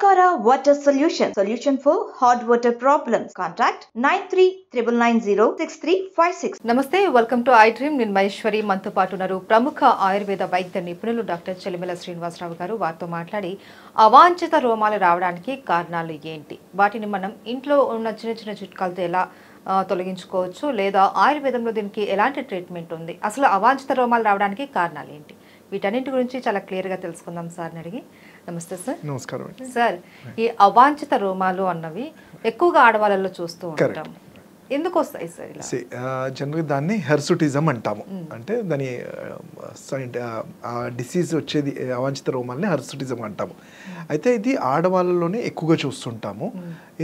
Sankara Water Solution for hot water problems. Contact 9399906356. నమస్తే, welcome to I dream. నేను మహేశ్వరి. మనతో పాటు ఉన్నారు ప్రముఖ ఆయుర్వేద వైద్య నిపుణులు డాక్టర్ చెలిమెల శ్రీనివాసరావు గారు. వారితో మాట్లాడి అవాంఛిత రోమాలు రావడానికి కారణాలు ఏంటి, వాటిని మనం ఇంట్లో ఉన్న చిన్న చిన్న చిట్కాలతో ఎలా తొలగించుకోవచ్చు, లేదా ఆయుర్వేదంలో దీనికి ఎలాంటి ట్రీట్మెంట్ ఉంది, అసలు అవాంఛిత రోమాలు రావడానికి కారణాలు ఏంటి, వీటన్నింటి గురించి చాలా క్లియర్గా తెలుసుకుందాం సార్ని అడిగి. నమస్తే సార్. నమస్కారం సార్. ఈ అవాంఛిత రోమాలు అన్నవి ఎక్కువగా ఆడవాళ్ళలో చూస్తూ ఉంటాం. ఎందుకు వస్తాయి సార్ ఇలా? జనరల్గా దాన్ని హెర్సుటిజం అంటాము. అంటే దాని డిసీజ్ వచ్చేది అవాంఛిత రోమాలని హెర్సుటిజం అంటాము. అయితే ఇది ఆడవాళ్ళలోనే ఎక్కువగా చూస్తుంటాము.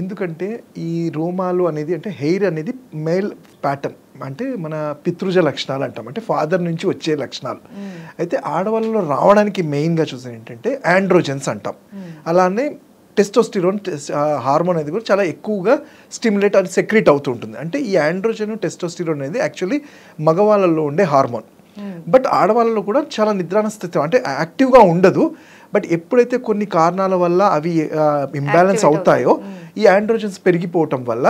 ఎందుకంటే ఈ రోమాలు అనేది అంటే హెయిర్ అనేది మేల్ ప్యాటర్న్, అంటే మన పితృజ లక్షణాలు అంటాం, అంటే ఫాదర్ నుంచి వచ్చే లక్షణాలు. అయితే ఆడవాళ్ళలో రావడానికి మెయిన్గా చూసేది ఏంటంటే ఆండ్రోజెన్స్ అంటాం. అలానే టెస్టోస్టిరోన్ హార్మోన్ అనేది కూడా చాలా ఎక్కువగా స్టిమ్యులేట్ అది సెక్రెట్ అవుతూ ఉంటుంది. అంటే ఈ ఆండ్రోజన్ టెస్టోస్టిరోన్ అనేది యాక్చువల్లీ మగవాళ్ళలో ఉండే హార్మోన్. బట్ ఆడవాళ్ళలో కూడా చాలా నిద్రాణ స్థితి, అంటే యాక్టివ్గా ఉండదు. బట్ ఎప్పుడైతే కొన్ని కారణాల వల్ల అవి ఇంబ్యాలెన్స్ అవుతాయో, ఈ ఆండ్రోజన్స్ పెరిగిపోవటం వల్ల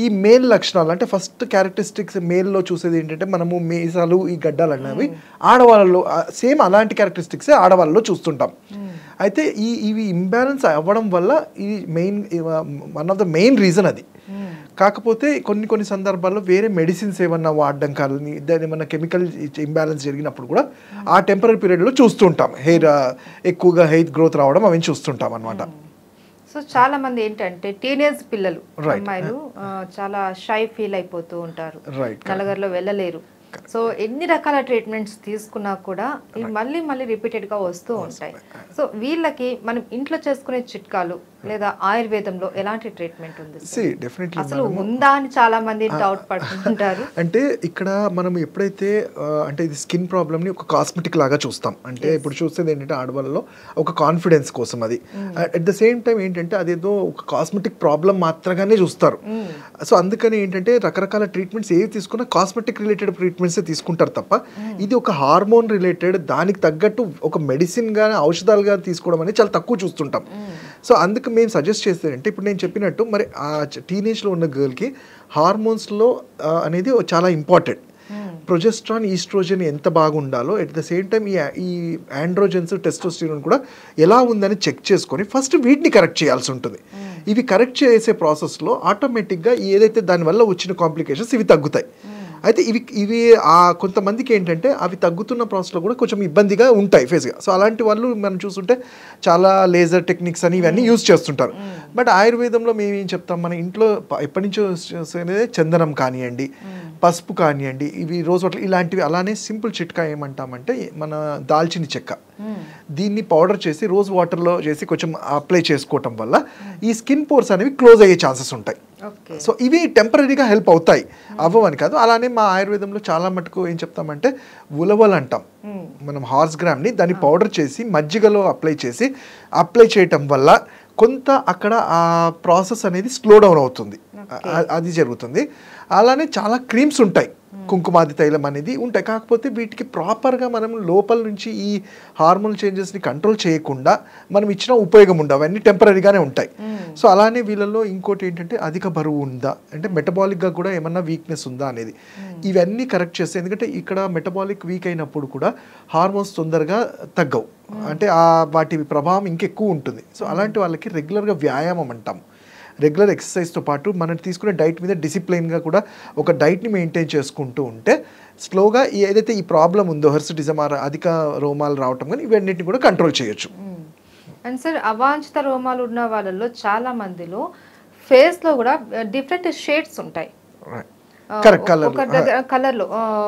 ఈ మేల్ లక్షణాలు, అంటే ఫస్ట్ క్యారెక్టరిస్టిక్స్ మేల్లో చూసేది ఏంటంటే మనము మీసాలు, ఈ గడ్డాలు అనేవి ఆడవాళ్ళలో సేమ్ అలాంటి క్యారెక్టరిస్టిక్సే ఆడవాళ్ళలో చూస్తుంటాం. అయితే ఇవి ఇంబ్యాలెన్స్ అవ్వడం వల్ల ఈ main one of the main reason అది. కాకపోతే కొన్ని సందర్భాల్లో వేరే మెడిసిన్స్ ఏమన్నా వాడడం కానీ, దాని ఏమన్నా కెమికల్ ఇంబ్యాలెన్స్ జరిగినప్పుడు కూడా ఆ టెంపరీ పీరియడ్లో చూస్తుంటాం. హెయిర్ ఎక్కువగా హెయిర్ గ్రోత్ రావడం అవన్నీ చూస్తుంటాం అనమాట. సో చాలా మంది ఏంటంటే టీనేజ్ పిల్లలు, అమ్మాయిలు చాలా షై ఫీల్ అయిపోతూ ఉంటారు, నలుగురిలో వెళ్ళలేరు. సో ఎన్ని రకాల ట్రీట్మెంట్స్ తీసుకున్నా కూడా ఇవి మళ్ళీ రిపీటెడ్గా వస్తూ ఉంటాయి. సో వీళ్ళకి మనం ఇంట్లో చేసుకునే చిట్కాలు లేదా ఆయుర్వేదంలో ఎలాంటి ట్రీట్మెంట్ ఉంది, అసలు ఉందా అని చాలా మంది డౌట్ పడుతుంటారు. అంటే ఇక్కడ మనం ఎప్పుడైతే అంటే ఇది స్కిన్ ప్రాబ్లమ్ని ఒక కాస్మెటిక్ లాగా చూస్తాం. అంటే ఇప్పుడు చూసేది ఏంటంటే ఆడవాళ్ళలో ఒక కాన్ఫిడెన్స్ కోసం అది. అట్ ద సేమ్ టైం ఏంటంటే అదేదో ఒక కాస్మెటిక్ ప్రాబ్లం మాత్రమే చూస్తారు. సో అందుకని ఏంటంటే రకరకాల ట్రీట్మెంట్స్ ఏవి తీసుకున్నా కాస్మెటిక్ రిలేటెడ్ ట్రీట్మెంట్స్ తీసుకుంటారు తప్ప ఇది ఒక హార్మోన్ రిలేటెడ్ దానికి తగ్గట్టు ఒక మెడిసిన్ గానీ ఔషధాలుగా తీసుకోవడం అనేది చాలా తక్కువ చూస్తుంటాం. సో అందుకు మేము సజెస్ట్ చేసేదంటే ఇప్పుడు నేను చెప్పినట్టు మరి ఆ టీనేజ్లో ఉన్న గర్ల్కి హార్మోన్స్లో అనేది చాలా ఇంపార్టెంట్. ప్రొజెస్ట్రాన్, ఈస్ట్రోజన్ ఎంత బాగుండాలో ఎట్ ద సేమ్ టైం ఈ ఆండ్రోజన్స్, టెస్టోస్టిరోన్ కూడా ఎలా ఉందని చెక్ చేసుకొని ఫస్ట్ వీటిని కరెక్ట్ చేయాల్సి ఉంటుంది. ఇవి కరెక్ట్ చేసే ప్రాసెస్లో ఆటోమేటిక్గా ఏదైతే దానివల్ల వచ్చిన కాంప్లికేషన్స్ ఇవి తగ్గుతాయి. అయితే ఇవి కొంతమందికి ఏంటంటే అవి తగ్గుతున్న ప్రాసెస్లో కూడా కొంచెం ఇబ్బందిగా ఉంటాయి ఫేస్గా. సో అలాంటి వాళ్ళు మనం చూస్తుంటే చాలా లేజర్ టెక్నిక్స్ అని ఇవన్నీ యూజ్ చేస్తుంటారు. బట్ ఆయుర్వేదంలో మేము ఏం చెప్తాం, మన ఇంట్లో ఎప్పటి నుంచో చందనం కానివ్వండి, పసుపు కానివ్వండి, ఇవి రోజ్ వాటర్ ఇలాంటివి. అలానే సింపుల్ చిట్కా ఏమంటామంటే మన దాల్చిన చెక్క, దీన్ని పౌడర్ చేసి రోజ్ వాటర్లో చేసి కొంచెం అప్లై చేసుకోవటం వల్ల ఈ స్కిన్ పోర్స్ అనేవి క్లోజ్ అయ్యే ఛాన్సెస్ ఉంటాయి. సో ఇవి టెంపరీగా హెల్ప్ అవుతాయి, అవ్వవని కాదు. అలానే మా ఆయుర్వేదంలో చాలా మటుకు ఏం చెప్తామంటే ఉలవలు అంటాం మనం, హార్స్ గ్రామ్ని దాన్ని పౌడర్ చేసి మజ్జిగలో అప్లై చేయటం వల్ల కొంత అక్కడ ఆ ప్రాసెస్ అనేది స్లో డౌన్ అవుతుంది, అది జరుగుతుంది. అలానే చాలా క్రీమ్స్ ఉంటాయి, కుంకుమాది తైలం అనేది ఉంటాయి. కాకపోతే వీటికి ప్రాపర్గా మనం లోపల నుంచి ఈ హార్మోన్ చేంజెస్ని కంట్రోల్ చేయకుండా మనం ఇచ్చిన ఉపయోగం ఉండవు, అవన్నీ టెంపరీగానే ఉంటాయి. సో అలానే వీళ్ళలో ఇంకోటి ఏంటంటే అధిక బరువు ఉందా, అంటే మెటబాలిక్గా కూడా ఏమన్నా వీక్నెస్ ఉందా అనేది ఇవన్నీ కరెక్ట్ చేస్తాయి. ఎందుకంటే ఇక్కడ మెటబాలిక్ వీక్ అయినప్పుడు కూడా హార్మోన్స్ తొందరగా తగ్గవు, అంటే వాటి ప్రభావం ఇంకెక్కువ ఉంటుంది. సో అలాంటి వాళ్ళకి రెగ్యులర్గా వ్యాయామం అంటాం, రెగ్యులర్ ఎక్సర్సైజ్తో పాటు మనం తీసుకునే డైట్ మీద డిసిప్లైన్గా కూడా ఒక డైట్ని మెయింటైన్ చేసుకుంటూ ఉంటే స్లోగా ఏదైతే ఈ ప్రాబ్లం ఉందో హెర్సుటిజం, అధిక రోమాలు రావటం కానీ ఇవన్నిటిని కూడా కంట్రోల్ చేయొచ్చు. అండ్ సార్, అవాంఛిత రోమాలు ఉన్న వాళ్ళలో చాలా మందిలో ఫేస్లో కూడా డిఫరెంట్ షేడ్స్ ఉంటాయి. కలర్ లో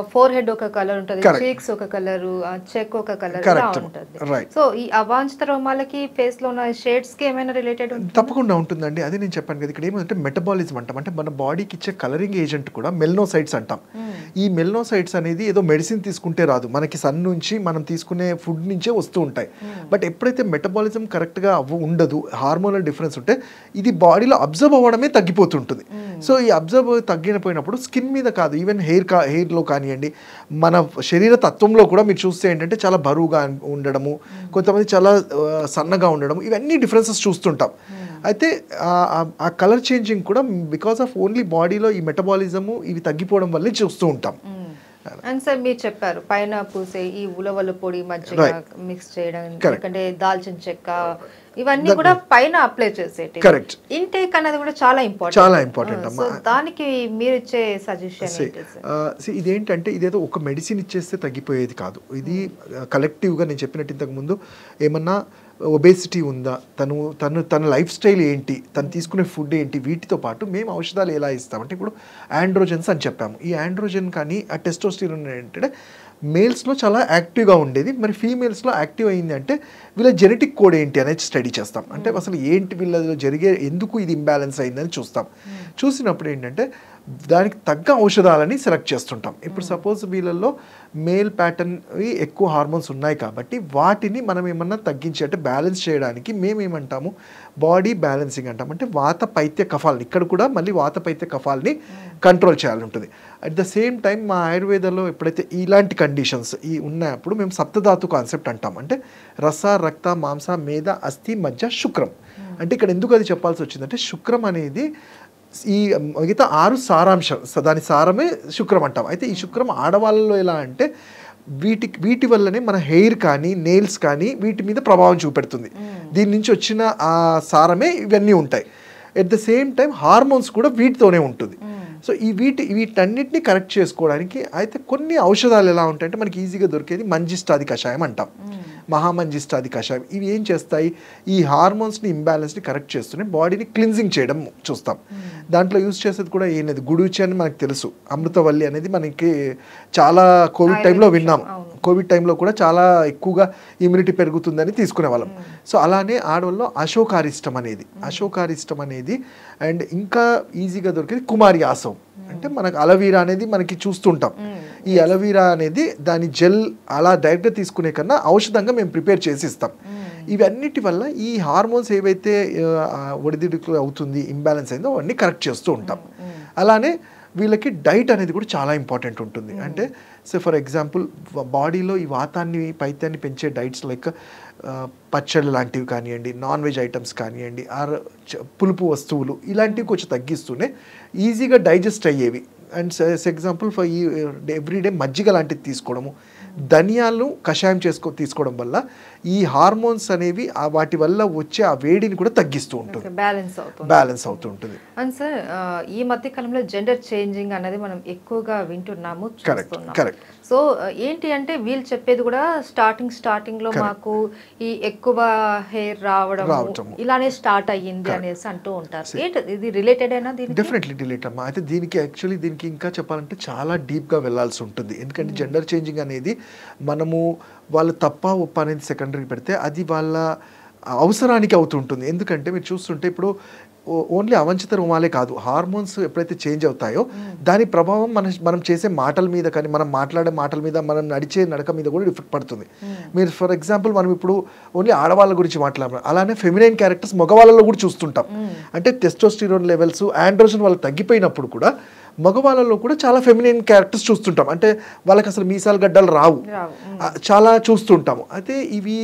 ఫోర్ హెడ్ ఒక కలర్ ఉంటుంది, చీక్స్ ఒక కలర్, చెక్ ఒక కలర్ ఉంటుంది. సో ఈ అవాంఛిత రోమాలకి ఫేస్ లో ఉన్న షేడ్స్ కి ఏమైనా రిలేటెడ్ తప్పకుండా ఉంటుందండి. అదే నేను చెప్పాను కదా, ఇక్కడ ఏమంటే మెటబాలిజం అంటాం, అంటే మన బాడీకి ఇచ్చే కలరింగ్ ఏజెంట్ కూడా మెల్నోసైట్స్ అంటాం. ఈ మెల్నోసైట్స్ అనేది ఏదో మెడిసిన్ తీసుకుంటే రాదు, మనకి సన్ నుంచి మనం తీసుకునే ఫుడ్ నుంచే వస్తూ ఉంటాయి. బట్ ఎప్పుడైతే మెటబాలిజం కరెక్ట్గా ఉండదు, హార్మోనల్ డిఫరెన్స్ ఉంటే ఇది బాడీలో అబ్జర్వ్ అవ్వడమే తగ్గిపోతుంటుంది. సో ఈ అబ్జర్వ్ తగ్గిపోయినప్పుడు స్కిన్ మీద కాదు, ఈవెన్ హెయిర్లో కానివ్వండి, మన శరీర తత్వంలో కూడా మీరు చూస్తే ఏంటంటే చాలా బరువుగా ఉండడము, కొంతమంది చాలా సన్నగా ఉండడం, ఇవన్నీ డిఫరెన్సెస్ చూస్తుంటాం. అయితే ఆ కలర్ చేంజింగ్ కూడా బికాస్ ఆఫ్ ఓన్లీ బాడీలో ఈ మెటబాలిజము ఇవి తగ్గిపోవడం వల్లే చూస్తూ ఉంటాం. అండ్ సార్ మీరు చెప్పారు పైన పూసే ఈ ఉలవల పొడి మధ్య మిక్స్ చేయడం, ఎందుకంటే దాల్చిన చెక్క ఇవన్నీ కూడా పైన అప్లై చేసేటి. కరెక్ట్. ఇంటేక్ అనేది కూడా చాలా ఇంపార్టెంట్ అమ్మా. దానికి మీరు ఇచ్చే సజెషన్ ఇదేంటంటే ఇదేదో ఒక మెడిసిన్ ఇచ్చేస్తే తగ్గిపోయేది కాదు. ఇది కలెక్టివ్గా నేను చెప్పినట్టు ఇంతకు ముందు ఏమన్నా ఒబేసిటీ ఉందా, తన లైఫ్ స్టైల్ ఏంటి, తను తీసుకునే ఫుడ్ ఏంటి, వీటితో పాటు మేము ఔషధాలు ఎలా ఇస్తామంటే ఇప్పుడు ఆండ్రోజన్స్ అని చెప్పాము. ఈ ఆండ్రోజన్ కానీ ఆ టెస్టోస్టిరోన్ ఏంటంటే మేల్స్లో చాలా యాక్టివ్గా ఉండేది, మరి ఫీమేల్స్లో యాక్టివ్ అయింది అంటే వీళ్ళ జెనెటిక్ కోడ్ ఏంటి అనేది స్టడీ చేస్తాం. అంటే అసలు ఏంటి వీళ్ళలో జరిగే, ఎందుకు ఇది ఇంబ్యాలెన్స్ అయిందని చూస్తాం. చూసినప్పుడు ఏంటంటే దానికి తగ్గ ఔషధాలని సెలెక్ట్ చేస్తుంటాం. ఇప్పుడు సపోజ్ వీళ్ళల్లో మేల్ ప్యాటర్న్వి ఎక్కువ హార్మోన్స్ ఉన్నాయి కాబట్టి వాటిని మనం ఏమన్నా తగ్గించి అంటే బ్యాలెన్స్ చేయడానికి మేమేమంటాము బాడీ బ్యాలెన్సింగ్ అంటాం. అంటే వాత పైత్య కఫాలని, ఇక్కడ కూడా మళ్ళీ వాత పైత్య కఫాలని కంట్రోల్ చేయాలి ఉంటుంది. అట్ ద సేమ్ టైం మా ఆయుర్వేదంలో ఎప్పుడైతే ఇలాంటి కండిషన్స్ ఉన్నప్పుడు మేము సప్తధాతు కాన్సెప్ట్ అంటాం. అంటే రస, రక్త, మాంస, మేధ, అస్థి, మజ్జ, శుక్రం. అంటే ఇక్కడ ఎందుకు అది చెప్పాల్సి వచ్చిందంటే శుక్రం అనేది ఈ మిగతా 6 సారాంశం, దాని సారమే శుక్రం అంటాం. అయితే ఈ శుక్రం ఆడవాళ్ళలో ఎలా అంటే వీటి వల్లనే మన హెయిర్ కానీ నెయిల్స్ కానీ వీటి మీద ప్రభావం చూపెడుతుంది. దీని నుంచి వచ్చిన ఆ సారమే ఇవన్నీ ఉంటాయి. At the same time hormones కూడా వీటితోనే ఉంటుంది. సో వీటన్నిటిని కరెక్ట్ చేసుకోవడానికి అయితే కొన్ని ఔషధాలు ఎలా ఉంటాయంటే మనకి ఈజీగా దొరికేది మంజిష్టాది కషాయం అంటాం, మహామంజిష్టాది కషాయం. ఇవి ఏం చేస్తాయి, ఈ హార్మోన్స్ని ఇంబ్యాలెన్స్ని కరెక్ట్ చేస్తున్నాయి, బాడీని క్లిన్జింగ్ చేయడం చూస్తాం. దాంట్లో యూజ్ చేసేది కూడా ఏం లేదు, గుడుచి అని మనకు తెలుసు, అమృతవల్లి అనేది మనకి చాలా కోవిడ్ టైంలో విన్నాం. కోవిడ్ టైంలో కూడా చాలా ఎక్కువగా ఇమ్యూనిటీ పెరుగుతుందని తీసుకునే వాళ్ళం. సో అలానే ఆడవాళ్ళలో అశోకారిష్టం అనేది అండ్ ఇంకా ఈజీగా దొరికేది కుమారి ఆసం. అంటే మనకు అలవీరా అనేది మనకి చూస్తుంటాం. ఈ అలవీరా అనేది దాని జెల్ అలా డైరెక్ట్గా తీసుకునే కన్నా ఔషధంగా మేము ప్రిపేర్ చేసి ఇస్తాం. ఇవన్నిటి వల్ల ఈ హార్మోన్స్ ఏవైతే ఒడిదుడుకులు అవుతుంది, ఇంబ్యాలెన్స్ అయిందో అవన్నీ కరెక్ట్ చేస్తూ ఉంటాం. అలానే వీళ్ళకి డైట్ అనేది కూడా చాలా ఇంపార్టెంట్ ఉంటుంది. అంటే సో ఫర్ ఎగ్జాంపుల్ బాడీలో ఈ వాతాన్ని పైత్యాన్ని పెంచే డైట్స్ లైక్ పచ్చళ్ళు లాంటివి కానివ్వండి, నాన్ వెజ్ ఐటమ్స్ కానివ్వండి, పులుపు వస్తువులు ఇలాంటివి కొంచెం తగ్గిస్తూనే ఈజీగా డైజెస్ట్ అయ్యేవి. అండ్ ఎగ్జాంపుల్ ఫర్ ఈ ఎవ్రీడే మజ్జిగ లాంటిది తీసుకోవడము, ధనియాలను కషాయం తీసుకోవడం వల్ల ఈ హార్మోన్స్ అనేవి వాటి వల్ల వచ్చే ఆ వేడిని కూడా తగ్గిస్తూ ఉంటుంది, బ్యాలెన్స్ అవుతూ ఉంటుంది. అండ్ సార్ ఈ మధ్య కాలంలో జెండర్ చేంజింగ్ అనేది మనం ఎక్కువగా వింటున్నాము, కరెక్ట్. సో ఏంటి అంటే వీళ్ళు చెప్పేది కూడా స్టార్టింగ్ లో మాకు ఈ ఎక్కువ హెయిర్ రావడం ఇలానే స్టార్ట్ అయ్యింది అనేసి అంటూ ఉంటారు. ఏంటి ఇది రిలేటెడ్ అయినా? డెఫినెట్లీ రిలేట్ అమ్మా. అయితే దీనికి ఇంకా చెప్పాలంటే చాలా డీప్గా వెళ్ళాల్సి ఉంటుంది. ఎందుకంటే జెండర్ చేంజింగ్ అనేది మనము వాళ్ళు తప్ప ఒప్ప అనేది సెకండరీ పెడితే అది వాళ్ళ అవసరానికి అవుతుంటుంది. ఎందుకంటే మీరు చూస్తుంటే ఇప్పుడు ఓన్లీ అవంచిత రోమాలే కాదు, హార్మోన్స్ ఎప్పుడైతే చేంజ్ అవుతాయో దాని ప్రభావం మనం చేసే మాటల మీద కానీ, మనం మాట్లాడే మాటల మీద, మనం నడిచే నడక మీద కూడా ఎఫెక్ట్ పడుతుంది. మీరు ఫర్ ఎగ్జాంపుల్ మనం ఇప్పుడు ఓన్లీ ఆడవాళ్ళ గురించి మాట్లాడాలి, అలానే ఫెమినైన్ క్యారెక్టర్స్ మగవాళ్ళలో కూడా చూస్తుంటాం. అంటే టెస్టోస్టిరోన్ లెవెల్స్, ఆండ్రోజన్ వాళ్ళు తగ్గిపోయినప్పుడు కూడా మగవాళ్ళలో కూడా చాలా ఫెమినైన్ క్యారెక్టర్స్ చూస్తుంటాం. అంటే వాళ్ళకి అసలు మీసాలు గడ్డలు రావు, చాలా చూస్తుంటాము. అయితే ఇవి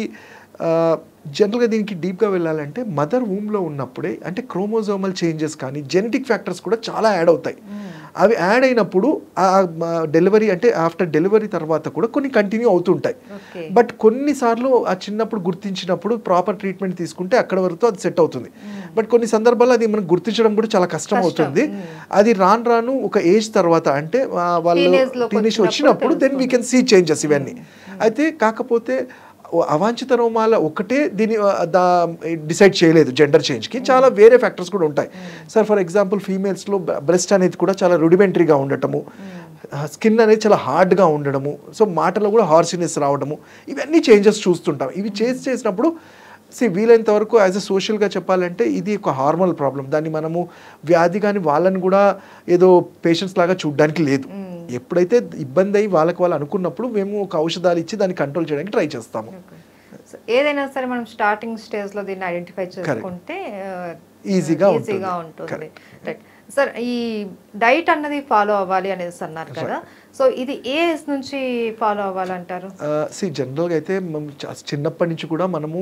జనరల్గా దీనికి డీప్గా వెళ్ళాలంటే మదర్ వూమ్లో ఉన్నప్పుడే అంటే క్రోమోజోమల్ చేంజెస్ కానీ జెనెటిక్ ఫ్యాక్టర్స్ కూడా చాలా యాడ్ అవుతాయి. అవి యాడ్ అయినప్పుడు డెలివరీ అంటే ఆఫ్టర్ డెలివరీ తర్వాత కూడా కొన్ని కంటిన్యూ అవుతుంటాయి. బట్ కొన్నిసార్లు ఆ చిన్నప్పుడు గుర్తించినప్పుడు ప్రాపర్ ట్రీట్మెంట్ తీసుకుంటే అక్కడ వరకు అది సెట్ అవుతుంది. బట్ కొన్ని సందర్భాల్లో అది మనం గుర్తించడం కూడా చాలా కష్టం అవుతుంది. అది రాను ఒక ఏజ్ తర్వాత అంటే వాళ్ళు టీనేజ్ వచ్చినప్పుడు then we can see changes ఇవన్నీ. అయితే కాకపోతే అవాంఛిత రోమాల ఒకటే దీన్ని డిసైడ్ చేయలేదు జెండర్ చేంజ్కి, చాలా వేరే ఫ్యాక్టర్స్ కూడా ఉంటాయి. సార్ ఫర్ ఎగ్జాంపుల్ ఫీమేల్స్లో బ్రెస్ట్ అనేది కూడా చాలా రూడిమెంటరీగా ఉండటము, స్కిన్ అనేది చాలా హార్డ్గా ఉండడము, సో మాటలో కూడా హార్సినెస్ రావడము, ఇవన్నీ చేంజెస్ చూస్తుంటాం. ఇవి చేసినప్పుడు వీలైనంత వరకు యాజ్ ఎ సోషల్గా చెప్పాలంటే ఇది ఒక హార్మోనల్ ప్రాబ్లం. దాన్ని మనము వ్యాధి కానీ వాళ్ళని కూడా ఏదో పేషెంట్స్ లాగా చూడడానికి లేదు. ఎప్పుడైతే ఇబ్బంది అయ్యి వాళ్ళు అనుకున్నప్పుడు మేము ఒక ఔషధాలు ఇచ్చి దాన్ని కంట్రోల్ చేయడానికి ట్రై చేస్తాము. ఏదైనా సరే మనం స్టార్టింగ్ స్టేజ్లో దీన్ని ఐడెంటిఫై చేసుకుంటే ఈజీగా ఉంటుంది. సార్ ఈ డైట్ అన్నది ఫాలో అవ్వాలి అనేసి అన్నారు కదా, సో ఇది ఏ ఏజ్ నుంచి ఫాలో అవ్వాలంటారు? జనరల్గా అయితే మనం చిన్నప్పటి నుంచి కూడా మనము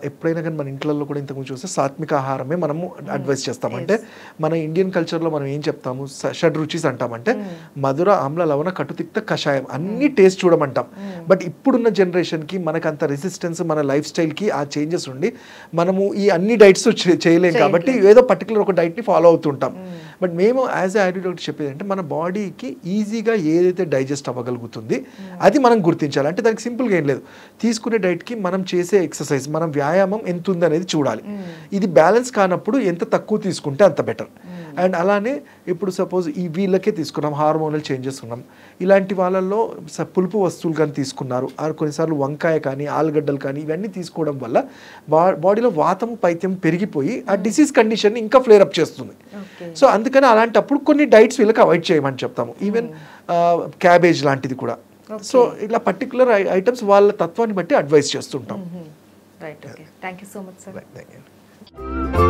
ఎప్పుడైనా కానీ మన ఇంట్లో కూడా ఇంతకుముందు చూస్తే సాత్విక ఆహారమే మనము అడ్వైస్ చేస్తాం. అంటే మన ఇండియన్ కల్చర్లో మనం ఏం చెప్తాము, షడ్ రుచిస్ అంటామంటే మధుర, ఆమ్ల, లవణ, కటుతిక్త, కషాయం అన్ని టేస్ట్ చూడమంటాం. బట్ ఇప్పుడున్న జనరేషన్కి మనకు అంత రెసిస్టెన్స్, మన లైఫ్ స్టైల్కి ఆ చేంజెస్ ఉండి మనము ఈ అన్ని డైట్స్ చేయలేం కాబట్టి ఏదో పర్టికులర్ ఒక డైట్ని ఫాలో అవుతుంటాం. బట్ మేము యాజ్ ఏ ఆయుర్వేద డాక్టర్ చెప్పేది అంటే మన బాడీకి ఈజీగా ఏదైతే డైజెస్ట్ అవ్వగలుగుతుంది అది మనం గుర్తించాలి. అంటే దానికి సింపుల్గా ఏం లేదు, తీసుకునే డైట్కి మనం చేసే ఎక్సర్సైజ్, మనం వ్యాయామం ఎంత ఉంది అనేది చూడాలి. ఇది బ్యాలెన్స్ కానప్పుడు ఎంత తక్కువ తీసుకుంటే అంత బెటర్. అండ్ అలానే ఇప్పుడు సపోజ్ ఈ వీళ్ళకే తీసుకున్నాం, హార్మోనల్ చేంజెస్ ఉన్నాం, ఇలాంటి వాళ్ళల్లో పులుపు వస్తువులు కానీ తీసుకున్నారు, కొన్నిసార్లు వంకాయ కానీ ఆలుగడ్డలు కానీ ఇవన్నీ తీసుకోవడం వల్ల బాడీలో వాతము పైత్యం పెరిగిపోయి ఆ డిసీజ్ కండిషన్ ఇంకా ఫ్లేర్ అప్ చేస్తుంది. సో అందుకని అలాంటప్పుడు కొన్ని డైట్స్ వీళ్ళకి అవాయిడ్ చేయమని చెప్తాము. ఈవెన్ క్యాబేజ్ లాంటిది కూడా. సో ఇలా పర్టికులర్ ఐటమ్స్ వాళ్ళ తత్వాన్ని బట్టి అడ్వైస్ చేస్తుంటాం. Right, okay, thank you so much sir. Thank you.